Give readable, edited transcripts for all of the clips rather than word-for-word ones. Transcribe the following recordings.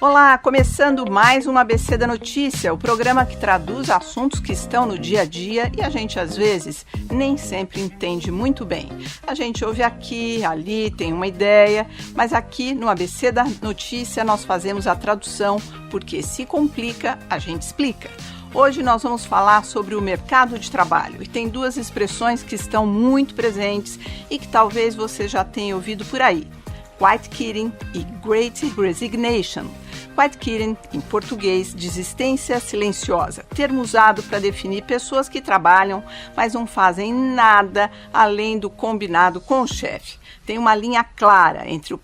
Olá, começando mais um ABC da Notícia, o programa que traduz assuntos que estão no dia a dia e a gente às vezes nem sempre entende muito bem. A gente ouve aqui, ali, tem uma ideia, mas aqui no ABC da Notícia nós fazemos a tradução porque se complica, a gente explica. Hoje nós vamos falar sobre o mercado de trabalho e tem duas expressões que estão muito presentes e que talvez você já tenha ouvido por aí. Quiet quitting e Great Resignation. Quiet quitting, em português, desistência silenciosa, termo usado para definir pessoas que trabalham, mas não fazem nada além do combinado com o chefe. Tem uma linha clara entre o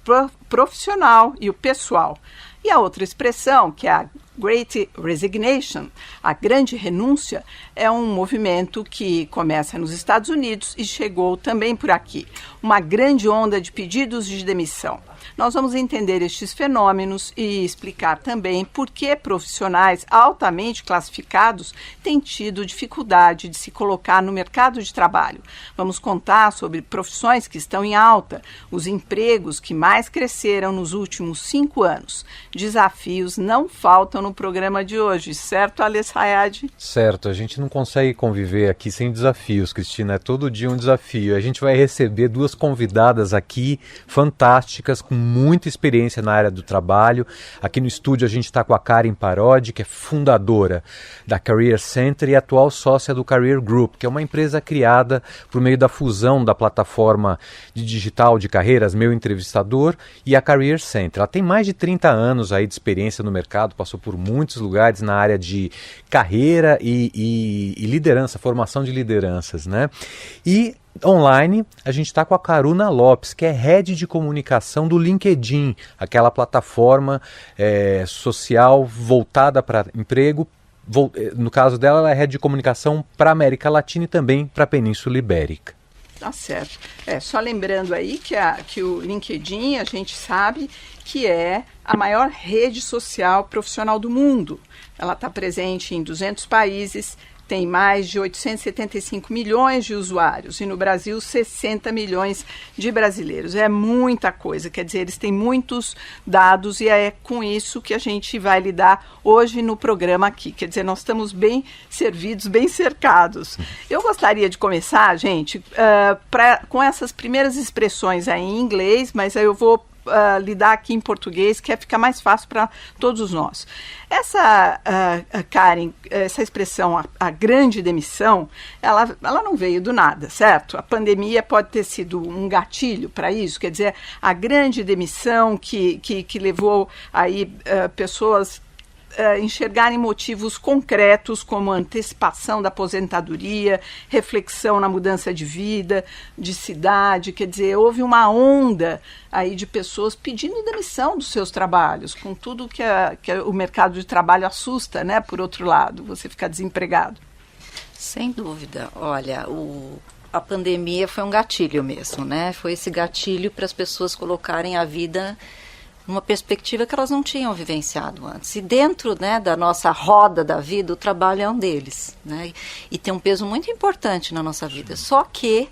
profissional e o pessoal. E a outra expressão, que é a Great Resignation, a grande renúncia, é um movimento que começa nos Estados Unidos e chegou também por aqui. Uma grande onda de pedidos de demissão. Nós vamos entender estes fenômenos e explicar também por que profissionais altamente classificados têm tido dificuldade de se colocar no mercado de trabalho. Vamos contar sobre profissões que estão em alta, os empregos que mais cresceram nos últimos 5 anos. Desafios não faltam no programa de hoje, certo, Ales Hayad? Certo, a gente não consegue conviver aqui sem desafios, Cristina, é todo dia um desafio. A gente vai receber duas convidadas aqui, fantásticas, com muita experiência na área do trabalho. Aqui no estúdio a gente está com a Karen Parodi, que é fundadora da Career Center e atual sócia do Career Group, que é uma empresa criada por meio da fusão da plataforma de digital de carreiras Meu Entrevistador e a Career Center. Ela tem mais de 30 anos aí de experiência no mercado, passou por muitos lugares na área de carreira e liderança, formação de lideranças, né? E online, a gente está com a Karuna Lopes, que é Head de Comunicação do LinkedIn, aquela plataforma social voltada para emprego. No caso dela, ela é Head de Comunicação para a América Latina e também para a Península Ibérica. Tá certo. Só lembrando aí que o LinkedIn, a gente sabe que é a maior rede social profissional do mundo. Ela está presente em 200 países, tem mais de 875 milhões de usuários e no Brasil 60 milhões de brasileiros. É muita coisa, quer dizer, eles têm muitos dados e é com isso que a gente vai lidar hoje no programa aqui. Quer dizer, nós estamos bem servidos, bem cercados. Eu gostaria de começar, gente, com essas primeiras expressões aí em inglês, mas aí eu vou lidar aqui em português, que fica mais fácil para todos nós. Essa, Karen, essa expressão, a grande demissão, ela não veio do nada, certo? A pandemia pode ter sido um gatilho para isso, quer dizer, a grande demissão que levou aí pessoas enxergarem motivos concretos como antecipação da aposentadoria, reflexão na mudança de vida, de cidade, quer dizer, houve uma onda aí de pessoas pedindo demissão dos seus trabalhos, com tudo que o mercado de trabalho assusta, né? Por outro lado, você ficar desempregado. Sem dúvida. Olha, a pandemia foi um gatilho mesmo, né? Foi esse gatilho para as pessoas colocarem a vida numa perspectiva que elas não tinham vivenciado antes. E dentro, né, da nossa roda da vida, o trabalho é um deles, né? E tem um peso muito importante na nossa vida. Só que,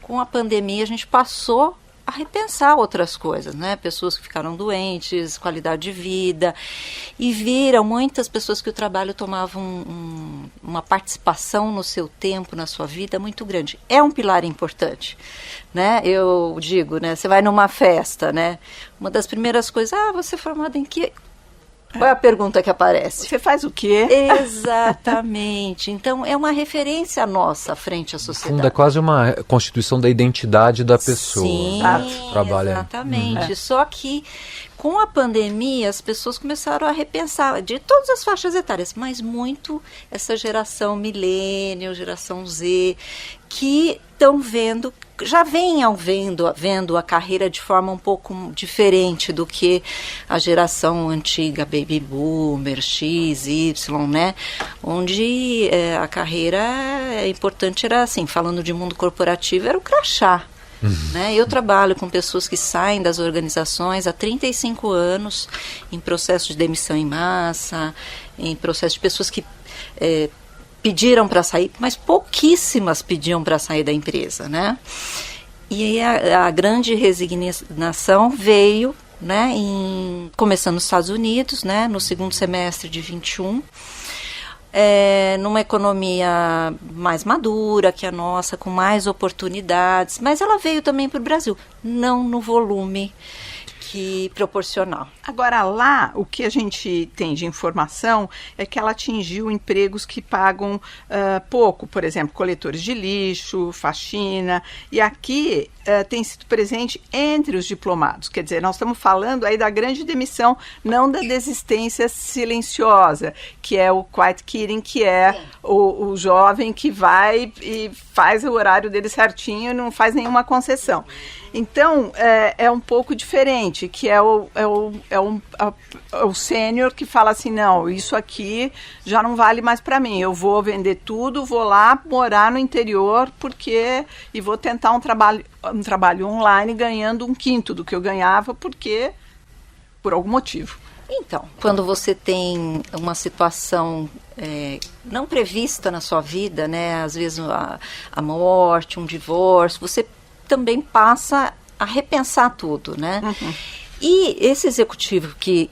com a pandemia, a gente passou a repensar outras coisas, né? Pessoas que ficaram doentes, qualidade de vida, e viram muitas pessoas que o trabalho tomava uma participação no seu tempo, na sua vida muito grande. É um pilar importante, né? Eu digo, né? Você vai numa festa, né? Uma das primeiras coisas, você é formada em que... Qual é a pergunta que aparece? Você faz o quê? Exatamente. Então, é uma referência nossa frente à sociedade. É quase uma constituição da identidade da pessoa. Sim, trabalha. Exatamente. Só que, com a pandemia, as pessoas começaram a repensar, de todas as faixas etárias, mas muito essa geração milênio, geração Z, que estão já venham vendo a carreira de forma um pouco diferente do que a geração antiga, baby boomer, X, Y, né? Onde a carreira importante era assim, falando de mundo corporativo, era o crachá. Né? Eu trabalho com pessoas que saem das organizações há 35 anos em processo de demissão em massa, em processo de pessoas que pediram para sair, mas pouquíssimas pediam para sair da empresa, né? E aí a grande resignação veio, né, começando nos Estados Unidos, né, no segundo semestre de 21, numa economia mais madura que a nossa, com mais oportunidades, mas ela veio também para o Brasil, não no volume proporcional. Agora, lá, o que a gente tem de informação é que ela atingiu empregos que pagam pouco, por exemplo, coletores de lixo, faxina, e aqui tem sido presente entre os diplomados. Quer dizer, nós estamos falando aí da grande demissão, não da desistência silenciosa, que é o quiet quitting, que é o jovem que vai e faz o horário dele certinho e não faz nenhuma concessão. Então, é um pouco diferente, que é o sênior que fala assim, não, isso aqui já não vale mais para mim, eu vou vender tudo, vou lá morar no interior e vou tentar um trabalho online ganhando 1/5 do que eu ganhava, por algum motivo. Então, quando você tem uma situação não prevista na sua vida, né, às vezes a morte, um divórcio, você também passa a repensar tudo, né? Uhum. E esse executivo que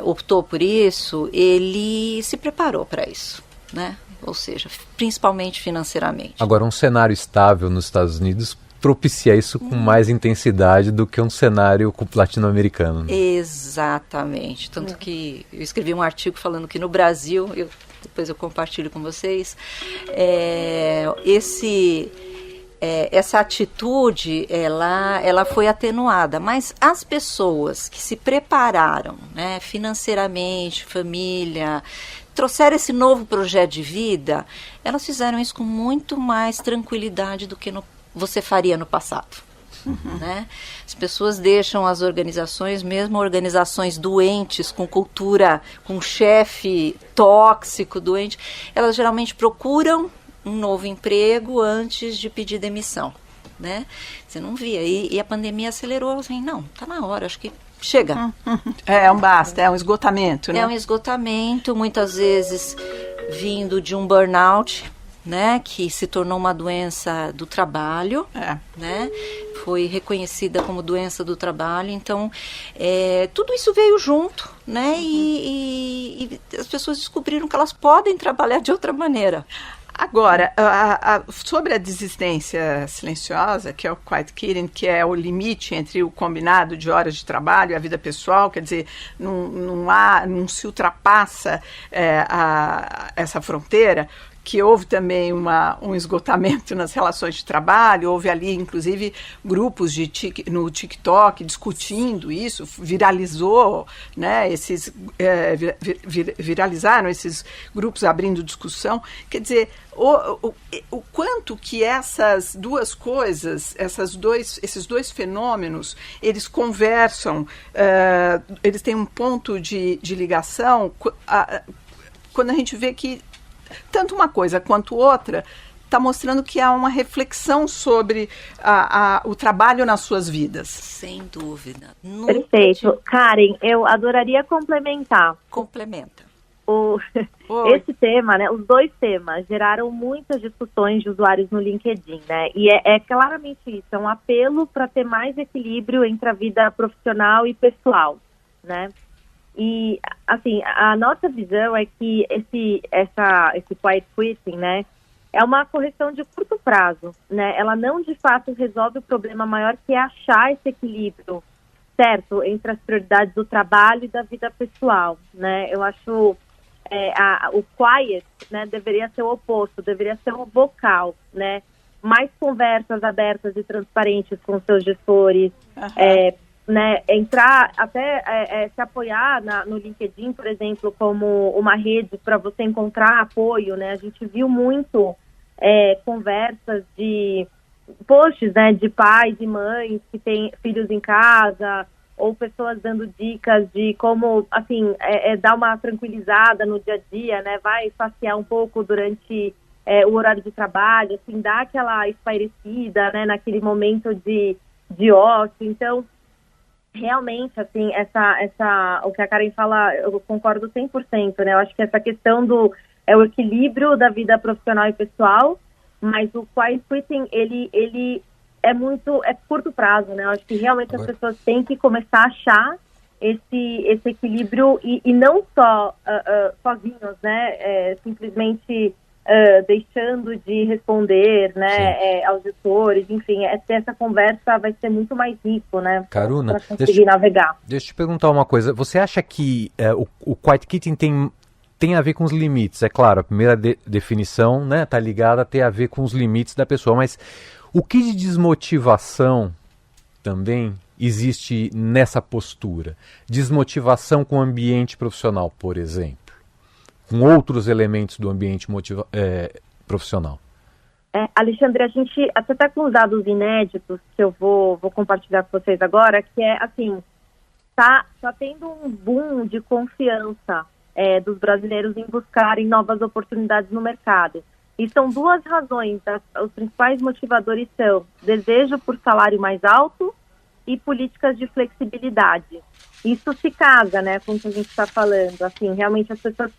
optou por isso, ele se preparou para isso, né? Ou seja, principalmente financeiramente. Agora, um cenário estável nos Estados Unidos propicia isso com mais intensidade do que um cenário latino-americano. Né? Exatamente. Tanto que eu escrevi um artigo falando que no Brasil, depois eu compartilho com vocês, essa atitude, ela foi atenuada, mas as pessoas que se prepararam, né, financeiramente, família, trouxeram esse novo projeto de vida, elas fizeram isso com muito mais tranquilidade do que você faria no passado. Uhum. Né? As pessoas deixam as organizações, mesmo organizações doentes, com cultura, com chefe tóxico, doente, elas geralmente procuram um novo emprego antes de pedir demissão, né? Você não via. E a pandemia acelerou, assim, não, tá na hora, acho que chega. É um basta, é um esgotamento, né? É um esgotamento, muitas vezes vindo de um burnout, né? Que se tornou uma doença do trabalho, né? Foi reconhecida como doença do trabalho, então tudo isso veio junto, né? E as pessoas descobriram que elas podem trabalhar de outra maneira. Agora, sobre a desistência silenciosa, que é o quiet quitting, que é o limite entre o combinado de horas de trabalho e a vida pessoal, quer dizer, não se ultrapassa essa fronteira, que houve também um esgotamento nas relações de trabalho, houve ali, inclusive, grupos no TikTok discutindo isso, viralizou, né, viralizaram esses grupos abrindo discussão. Quer dizer, o quanto que essas duas coisas, esses dois fenômenos, eles conversam, eles têm um ponto de ligação, quando a gente vê que tanto uma coisa quanto outra está mostrando que há uma reflexão sobre o trabalho nas suas vidas. Sem dúvida. Perfeito. Karen, eu adoraria complementar. Complementa. Esse tema, né, os dois temas geraram muitas discussões de usuários no LinkedIn, né? E é claramente isso, é um apelo para ter mais equilíbrio entre a vida profissional e pessoal, né? E, assim, a nossa visão é que esse quiet quitting, né, é uma correção de curto prazo, né? Ela não, de fato, resolve o problema maior, que é achar esse equilíbrio, certo, entre as prioridades do trabalho e da vida pessoal, né? Eu acho o quiet, né, deveria ser o oposto, deveria ser o vocal, né? Mais conversas abertas e transparentes com seus gestores, né, entrar, até se apoiar no LinkedIn, por exemplo, como uma rede para você encontrar apoio, né? A gente viu muito conversas de posts, né, de pais e mães que têm filhos em casa, ou pessoas dando dicas de como, assim, dar uma tranquilizada no dia a dia, né? Vai passear um pouco durante o horário de trabalho, assim, dar aquela espairecida, né, naquele momento de ócio. Então, realmente, assim, o que a Karen fala, eu concordo 100%, né? Eu acho que essa questão é o equilíbrio da vida profissional e pessoal, mas o quiet quitting, ele é curto prazo, né? Eu acho que realmente as pessoas têm que começar a achar esse equilíbrio e não só sozinhos, né? Simplesmente deixando de responder, né? Aos gestores, enfim, essa conversa vai ser muito mais rico, né? Karuna, para conseguir navegar. Deixa eu te perguntar uma coisa. Você acha que o quiet quitting tem a ver com os limites? É claro, a primeira definição, né, tá ligada a ter a ver com os limites da pessoa, mas o que de desmotivação também existe nessa postura? Desmotivação com o ambiente profissional, por exemplo, com outros elementos do ambiente profissional. Alexandre, a gente até está com os dados inéditos que eu vou compartilhar com vocês agora, que é assim, tá tendo um boom de confiança dos brasileiros em buscarem novas oportunidades no mercado. E são duas razões, os principais motivadores são desejo por salário mais alto e políticas de flexibilidade. Isso se casa, né, com o que a gente está falando. Assim, realmente as pessoas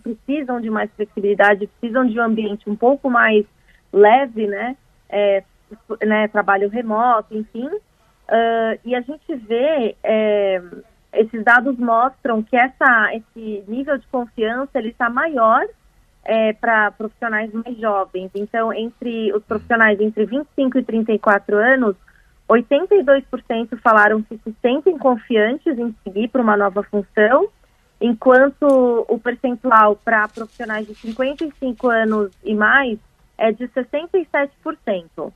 precisam de mais flexibilidade, precisam de um ambiente um pouco mais leve, né, trabalho remoto, enfim. E a gente vê, esses dados mostram que esse nível de confiança ele está maior para profissionais mais jovens. Então, entre os profissionais entre 25 e 34 anos, 82% falaram que se sentem confiantes em seguir para uma nova função, enquanto o percentual para profissionais de 55 anos e mais é de 67%.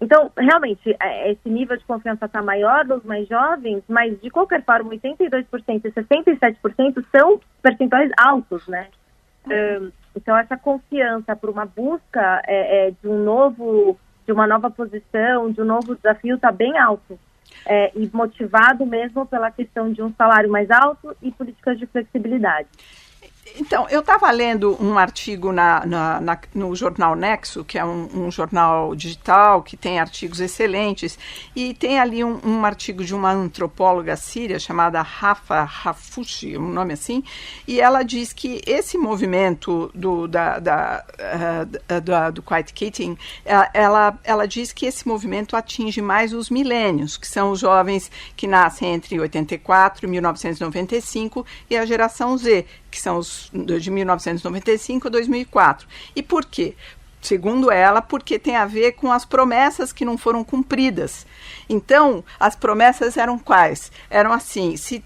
Então, realmente, esse nível de confiança está maior nos mais jovens, mas, de qualquer forma, 82% e 67% são percentuais altos, né? Então, essa confiança por uma busca de uma nova posição, de um novo desafio, está bem alto. E motivado mesmo pela questão de um salário mais alto e políticas de flexibilidade. Então, eu estava lendo um artigo no jornal Nexo, que é um jornal digital que tem artigos excelentes, e tem ali um artigo de uma antropóloga síria chamada Rafa Hafouchi, um nome assim, e ela diz que esse movimento do quiet quitting, ela diz que esse movimento atinge mais os milênios, que são os jovens que nascem entre 84 e 1995, e a geração Z, que são os de 1995 a 2004. E por quê? Segundo ela, porque tem a ver com as promessas que não foram cumpridas. Então, as promessas eram quais? Eram assim, se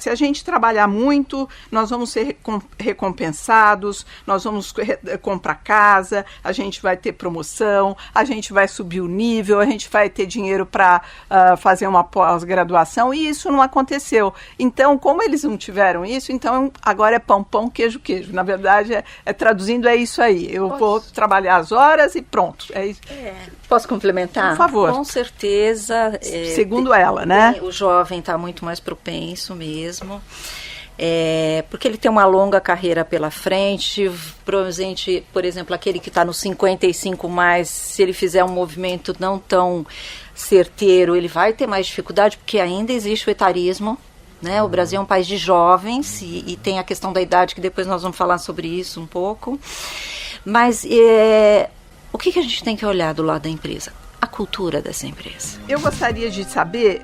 a gente trabalhar muito, nós vamos ser recompensados, nós vamos comprar casa, a gente vai ter promoção, a gente vai subir o nível, a gente vai ter dinheiro para fazer uma pós-graduação, e isso não aconteceu. Então, como eles não tiveram isso, então agora é pão, pão, queijo, queijo. Na verdade, traduzindo, é isso aí. Eu vou trabalhar as horas e pronto. É isso. Posso complementar? Por favor. Com certeza. Segundo ela, né? O jovem está muito mais propenso mesmo, porque ele tem uma longa carreira pela frente. Provavelmente, por exemplo, aquele que está nos 55 mais, se ele fizer um movimento não tão certeiro, ele vai ter mais dificuldade, porque ainda existe o etarismo, né? O Brasil é um país de jovens e tem a questão da idade, que depois nós vamos falar sobre isso um pouco. Mas o que a gente tem que olhar do lado da empresa? A cultura dessa empresa. Eu gostaria de saber,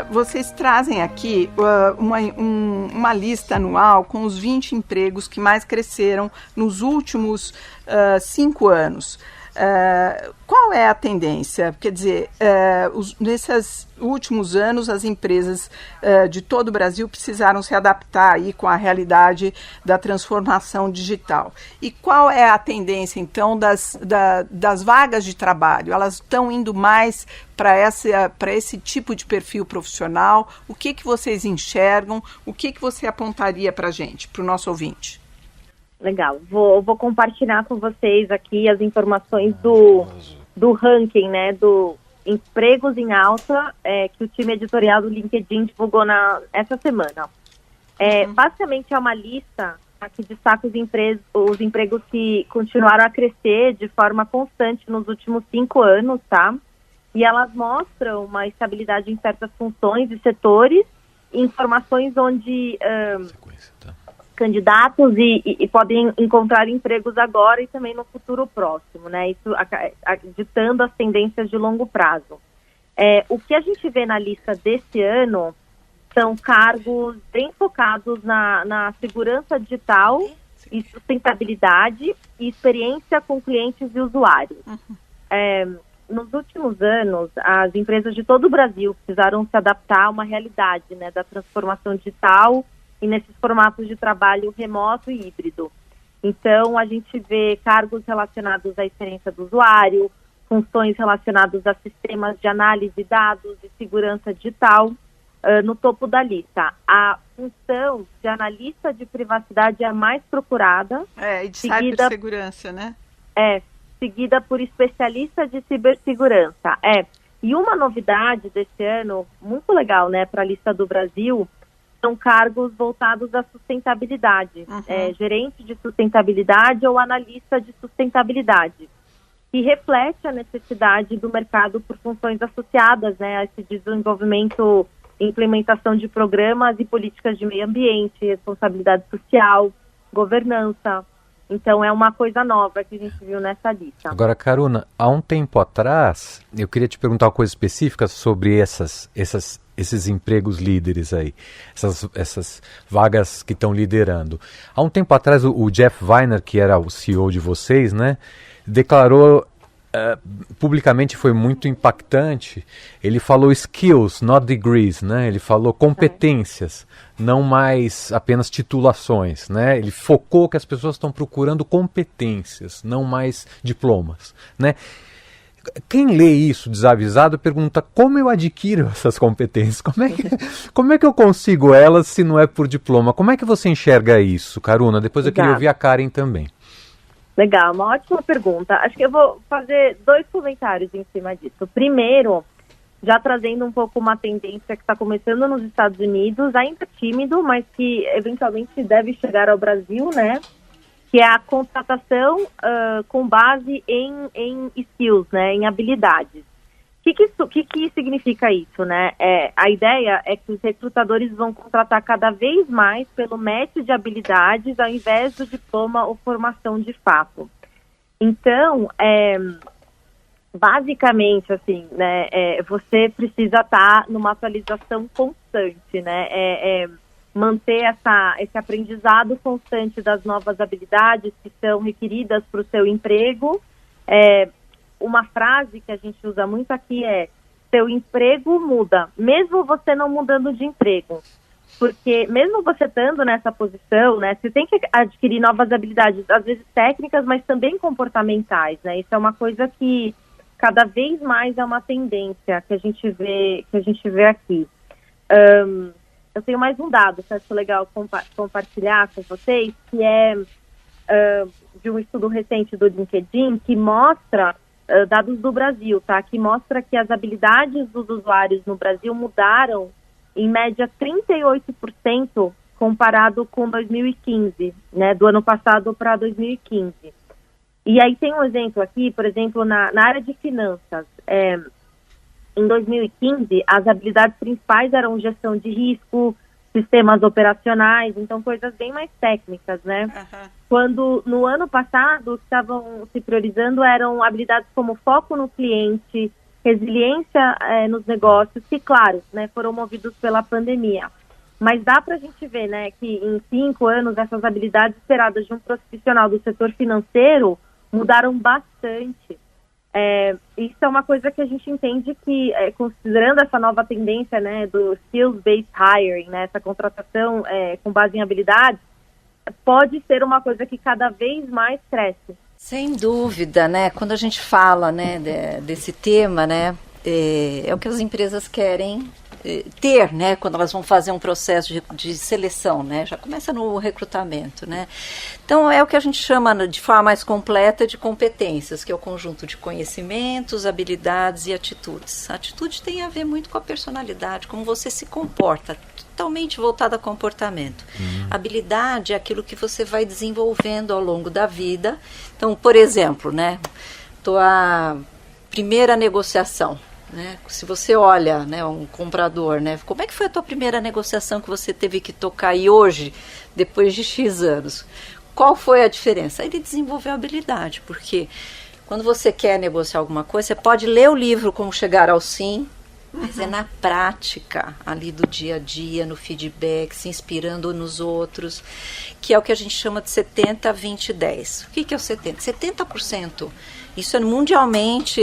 vocês trazem aqui uma lista anual com os 20 empregos que mais cresceram nos últimos 5 anos. Qual é a tendência? Quer dizer, nesses últimos anos, as empresas de todo o Brasil precisaram se adaptar aí com a realidade da transformação digital. E qual é a tendência, então, das vagas de trabalho? Elas estão indo mais para esse tipo de perfil profissional? O que vocês enxergam? O que você apontaria para a gente, para o nosso ouvinte? Legal, vou compartilhar com vocês aqui as informações do ranking, né, do empregos em alta, que o time editorial do LinkedIn divulgou essa semana. Basicamente é uma lista que destaca os empregos que continuaram a crescer de forma constante nos últimos 5 anos, tá? E elas mostram uma estabilidade em certas funções e setores, informações onde... candidatos e podem encontrar empregos agora e também no futuro próximo, né? Isso ditando as tendências de longo prazo. O que a gente vê na lista desse ano são cargos bem focados na segurança digital e sustentabilidade e experiência com clientes e usuários. Nos últimos anos, as empresas de todo o Brasil precisaram se adaptar a uma realidade, né, da transformação digital e nesses formatos de trabalho remoto e híbrido. Então, a gente vê cargos relacionados à experiência do usuário, funções relacionadas a sistemas de análise de dados e segurança digital no topo da lista. A função de analista de privacidade é a mais procurada. E de cibersegurança, né? Seguida por especialista de cibersegurança. E uma novidade desse ano, muito legal, né, para a lista do Brasil, são cargos voltados à sustentabilidade, gerente de sustentabilidade ou analista de sustentabilidade, que reflete a necessidade do mercado por funções associadas, né, a esse desenvolvimento e implementação de programas e políticas de meio ambiente, responsabilidade social, governança. Então, é uma coisa nova que a gente viu nessa lista. Agora, Karuna, há um tempo atrás, eu queria te perguntar uma coisa específica sobre esses empregos líderes aí, essas vagas que estão liderando. Há um tempo atrás, o Jeff Weiner, que era o CEO de vocês, né, declarou, publicamente foi muito impactante, ele falou skills, not degrees, né? Ele falou competências, não mais apenas titulações, né? Ele focou que as pessoas estão procurando competências, não mais diplomas, né? Quem lê isso desavisado pergunta, como eu adquiro essas competências? Como é que eu consigo elas se não é por diploma? Como é que você enxerga isso, Karuna? Depois eu queria ouvir a Karen também. Legal, uma ótima pergunta. Acho que eu vou fazer 2 comentários em cima disso. Primeiro, já trazendo um pouco uma tendência que está começando nos Estados Unidos, ainda tímido, mas que eventualmente deve chegar ao Brasil, né? Que é a contratação com base em skills, né? Em habilidades. O que significa isso, né? A ideia é que os recrutadores vão contratar cada vez mais pelo match de habilidades ao invés do diploma ou formação de fato. Então, basicamente, assim, né, você precisa estar numa atualização constante, né? Manter esse aprendizado constante das novas habilidades que são requeridas para o seu emprego. Uma frase que a gente usa muito aqui é: seu emprego muda, mesmo você não mudando de emprego. Porque mesmo você estando nessa posição, né, você tem que adquirir novas habilidades, às vezes técnicas, mas também comportamentais, né? Isso é uma coisa que cada vez mais é uma tendência que a gente vê aqui. Eu tenho mais um dado que eu acho legal compartilhar com vocês, que é de um estudo recente do LinkedIn, que mostra dados do Brasil, tá? Que mostra que as habilidades dos usuários no Brasil mudaram em média 38% comparado com 2015, né? Do ano passado para 2015. E aí tem um exemplo aqui, por exemplo, na área de finanças. Em 2015, as habilidades principais eram gestão de risco, sistemas operacionais, então coisas bem mais técnicas, né? Uhum. Quando no ano passado o que estavam se priorizando eram habilidades como foco no cliente, resiliência nos negócios, que, claro, né, foram movidos pela pandemia. Mas dá para a gente ver, né, que em 5 anos essas habilidades esperadas de um profissional do setor financeiro mudaram bastante. Isso é uma coisa que a gente entende que, considerando essa nova tendência, né, do skills-based hiring, né, essa contratação com base em habilidades, pode ser uma coisa que cada vez mais cresce. Sem dúvida, né? Quando a gente fala, né, desse tema, né, é o que as empresas querem ter, né, quando elas vão fazer um processo de seleção, né, já começa no recrutamento, né. Então é o que a gente chama de forma mais completa de competências, que é o conjunto de conhecimentos, habilidades e atitudes. A atitude tem a ver muito com a personalidade, como você se comporta, totalmente voltada a comportamento. Habilidade é aquilo que você vai desenvolvendo ao longo da vida. Então, por exemplo, né, tua primeira negociação, né? Se você olha, né, um comprador, né, como é que foi a tua primeira negociação que você teve que tocar e hoje, depois de X anos? Qual foi a diferença? Ele desenvolveu habilidade, porque quando você quer negociar alguma coisa, você pode ler o livro Como Chegar ao Sim, mas é na prática, ali do dia a dia, no feedback, se inspirando nos outros, que é o que a gente chama de 70, 20, 10. O que é o 70? 70%, isso é mundialmente,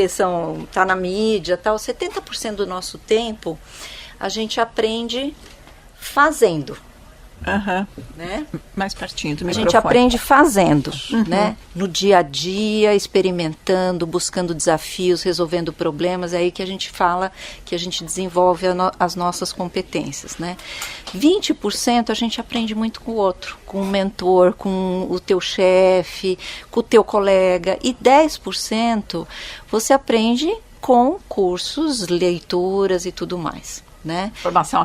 tá na mídia, tal, 70% do nosso tempo a gente aprende fazendo. Né? Mais pertinho do microfone. A gente aprende fazendo, né? No dia a dia, experimentando, buscando desafios, resolvendo problemas, é aí que a gente fala que a gente desenvolve as nossas competências, né? 20% a gente aprende muito com o outro, com o mentor, com o teu chefe, com o teu colega, e 10% você aprende com cursos, leituras e tudo mais. Né? Formação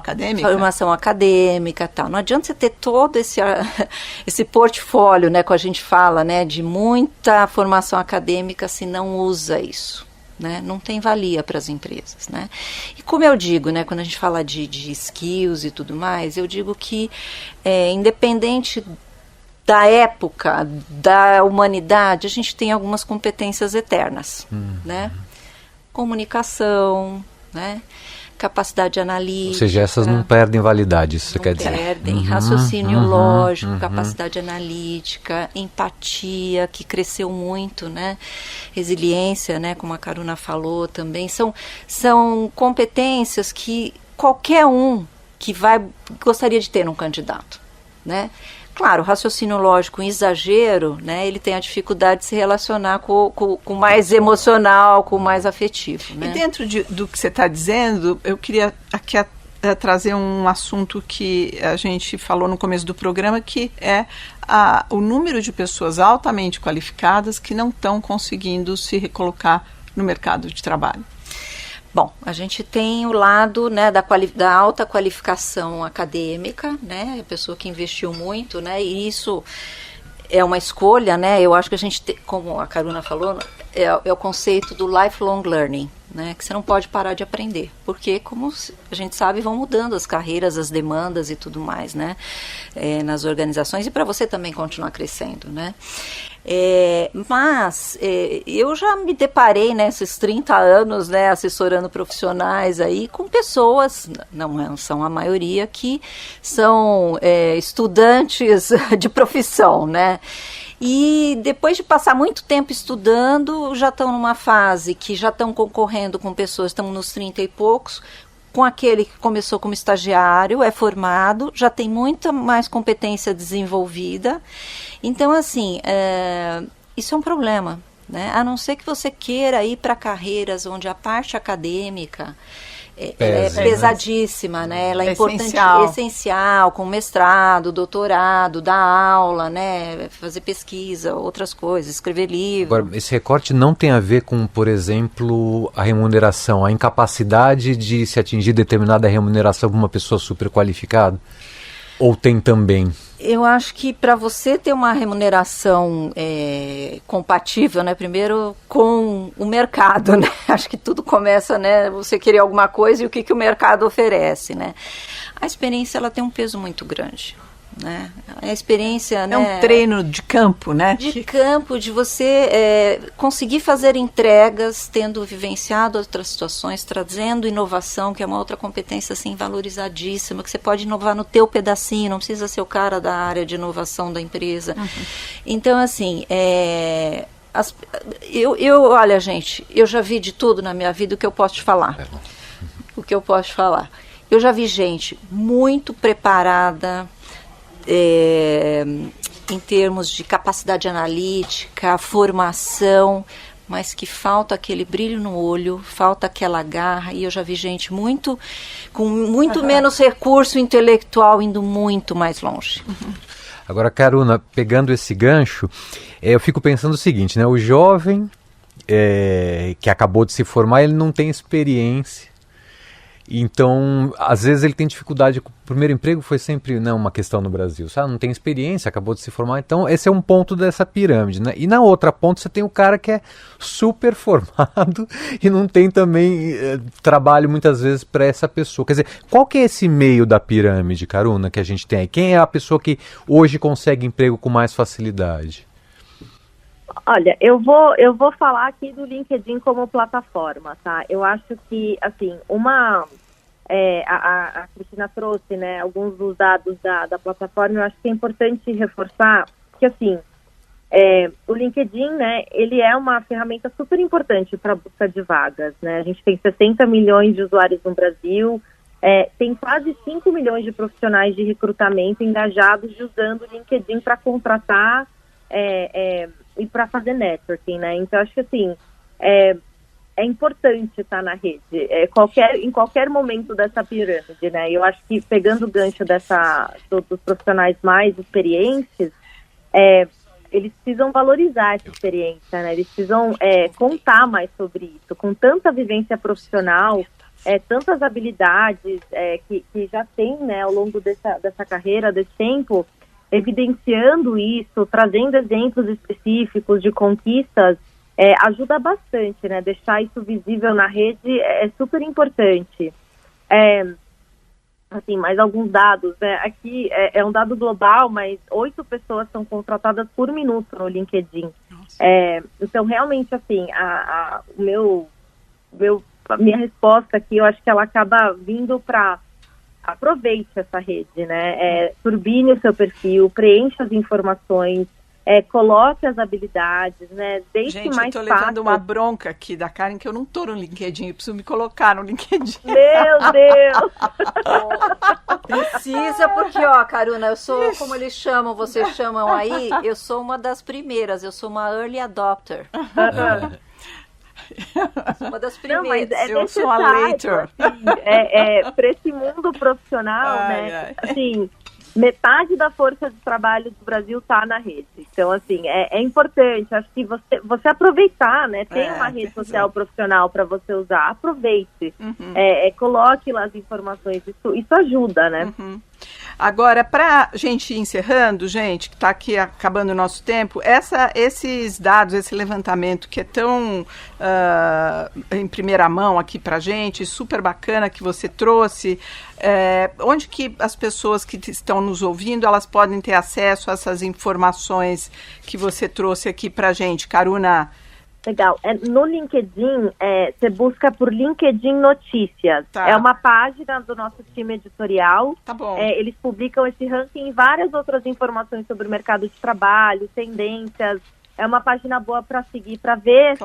acadêmica, tal. Não adianta você ter todo esse portfólio, né, que a gente fala, né, de muita formação acadêmica se não usa isso, né? Não tem valia para as empresas, né? E como eu digo, né, quando a gente fala de skills e tudo mais, eu digo que independente da época, da humanidade, a gente tem algumas competências eternas, né? Comunicação, né? Capacidade analítica. Ou seja, essas não perdem validade, isso você quer dizer? Não perdem. Raciocínio lógico, capacidade analítica, empatia, que cresceu muito, né? Resiliência, né? Como a Karuna falou também. São competências que qualquer um que gostaria de ter num candidato, né? Claro, o raciocínio lógico em exagero, né, ele tem a dificuldade de se relacionar com o mais emocional, com o mais afetivo. Né? E dentro do que você está dizendo, eu queria aqui trazer um assunto que a gente falou no começo do programa, que é o número de pessoas altamente qualificadas que não estão conseguindo se recolocar no mercado de trabalho. Bom, a gente tem o lado, né, da alta qualificação acadêmica, né, a pessoa que investiu muito, né, e isso é uma escolha, né, eu acho que a gente, como a Karuna falou, é o conceito do lifelong learning, né, que você não pode parar de aprender, porque, como a gente sabe, vão mudando as carreiras, as demandas e tudo mais, né, nas organizações, e para você também continuar crescendo, né. Mas eu já me deparei nesses 30 anos, né, assessorando profissionais aí com pessoas, não são a maioria, que são estudantes de profissão, né? E depois de passar muito tempo estudando, já estão numa fase que já estão concorrendo com pessoas, estão nos 30 e poucos, com aquele que começou como estagiário, é formado, já tem muita mais competência desenvolvida. Então, assim, isso é um problema, né? A não ser que você queira ir para carreiras onde a parte acadêmica é pesadíssima, né? Ela é importante, essencial, com mestrado, doutorado, dar aula, né? Fazer pesquisa, outras coisas, escrever livro. Agora, esse recorte não tem a ver com, por exemplo, a remuneração, a incapacidade de se atingir determinada remuneração por uma pessoa super qualificada? Ou tem também? Eu acho que para você ter uma remuneração compatível, né, primeiro com o mercado, né? Acho que tudo começa, né, você querer alguma coisa e o que o mercado oferece, né? A experiência, ela tem um peso muito grande, né? A experiência, né, um treino de campo, né? De campo, de você conseguir fazer entregas, tendo vivenciado outras situações, trazendo inovação, que é uma outra competência assim valorizadíssima, que você pode inovar no teu pedacinho, não precisa ser o cara da área de inovação da empresa. Então, assim, olha, gente, eu já vi de tudo na minha vida. O que eu posso te falar? Eu já vi gente muito preparada, em termos de capacidade analítica, formação, mas que falta aquele brilho no olho, falta aquela garra, e eu já vi gente com muito menos recurso intelectual indo muito mais longe. Agora, Karuna, pegando esse gancho, eu fico pensando o seguinte, né? O jovem que acabou de se formar, ele não tem experiência. Então, às vezes ele tem dificuldade. O primeiro emprego foi sempre uma questão no Brasil, sabe? Não tem experiência, acabou de se formar. Então, esse é um ponto dessa pirâmide, né? E na outra ponta você tem o cara que é super formado e não tem também trabalho muitas vezes para essa pessoa. Quer dizer, qual que é esse meio da pirâmide, Karuna, que a gente tem aí? Quem é a pessoa que hoje consegue emprego com mais facilidade? Olha, eu vou falar aqui do LinkedIn como plataforma, tá? Eu acho que, assim, a Cristina trouxe, né, alguns dos dados da plataforma. Eu acho que é importante reforçar que, assim, o LinkedIn, né, ele é uma ferramenta super importante para a busca de vagas, né? A gente tem 60 milhões de usuários no Brasil, tem quase 5 milhões de profissionais de recrutamento engajados usando o LinkedIn para contratar e para fazer networking, né? Então, acho que, assim, é importante estar na rede, em qualquer momento dessa pirâmide, né? Eu acho que, pegando o gancho dos profissionais mais experientes, eles precisam valorizar essa experiência, né? Eles precisam contar mais sobre isso. Com tanta vivência profissional, tantas habilidades que já tem, né, ao longo dessa carreira, desse tempo, evidenciando isso, trazendo exemplos específicos de conquistas, ajuda bastante, né? Deixar isso visível na rede é super importante. Assim, mais alguns dados, né? Aqui é um dado global, mas 8 pessoas são contratadas por minuto no LinkedIn. Então, realmente, assim, a minha resposta aqui, eu acho que ela acaba vindo para aproveite essa rede, né? Turbine o seu perfil, preencha as informações, coloque as habilidades, né? Deixe Gente, mais eu tô fácil. levando uma bronca aqui da Karen que eu não tô no LinkedIn, eu preciso me colocar no LinkedIn. Meu Deus! Precisa, porque, ó, Karuna, eu sou, como eles chamam, vocês chamam aí, eu sou uma das primeiras, eu sou uma early adopter. Uma das primeiras. Não, mas eu sou uma later. Assim, para esse mundo profissional, né? Assim, metade da força de trabalho do Brasil está na rede. Então, assim, é importante. Acho que você aproveitar, né? Tem uma rede social profissional para você usar. Aproveite. Uhum. Coloque lá as informações. Isso ajuda, né? Uhum. Agora, para gente ir encerrando, gente, que está aqui acabando o nosso tempo, esses dados, esse levantamento que é tão em primeira mão aqui para gente, super bacana que você trouxe, onde que as pessoas que estão nos ouvindo, elas podem ter acesso a essas informações que você trouxe aqui para gente, Karuna? Legal. No LinkedIn, você busca por LinkedIn Notícias. Tá. É uma página do nosso time editorial. Tá bom. Eles publicam esse ranking e várias outras informações sobre o mercado de trabalho, tendências. É uma página boa para seguir, para ver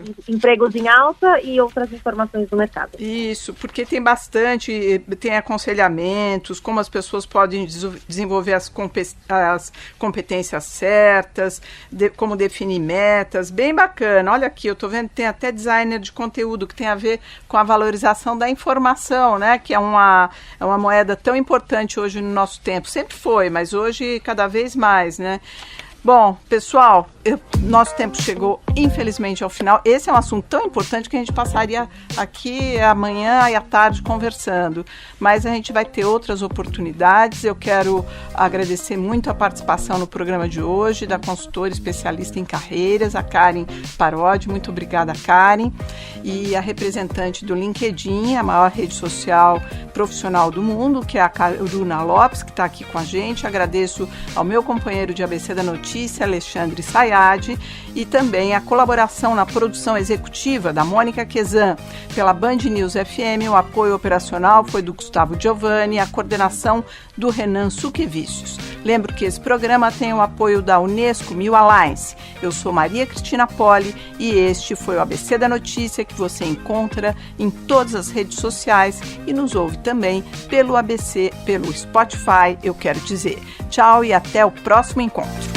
esses empregos em alta e outras informações do mercado. Isso, porque tem bastante, tem aconselhamentos, como as pessoas podem desenvolver as competências certas, como definir metas, bem bacana. Olha aqui, eu estou vendo que tem até designer de conteúdo que tem a ver com a valorização da informação, né? Que é uma moeda tão importante hoje no nosso tempo. Sempre foi, mas hoje cada vez mais, né? Bom, pessoal, nosso tempo chegou, infelizmente, ao final. Esse é um assunto tão importante que a gente passaria aqui amanhã e à tarde conversando. Mas a gente vai ter outras oportunidades. Eu quero agradecer muito a participação no programa de hoje da consultora especialista em carreiras, a Karen Parodi. Muito obrigada, Karen. E a representante do LinkedIn, a maior rede social profissional do mundo, que é a Karuna Lopes, que está aqui com a gente. Agradeço ao meu companheiro de ABC da Notícia, Alexandre Sayad, e também a colaboração na produção executiva da Mônica Quezan pela Band News FM. O apoio operacional foi do Gustavo Giovanni, a coordenação do Renan Suquevicius. Lembro que esse programa tem o apoio da Unesco Mil Alliance. Eu sou Maria Cristina Poli e este foi o ABC da Notícia, que você encontra em todas as redes sociais e nos ouve também pelo ABC, pelo Spotify, eu quero dizer. Tchau e até o próximo encontro.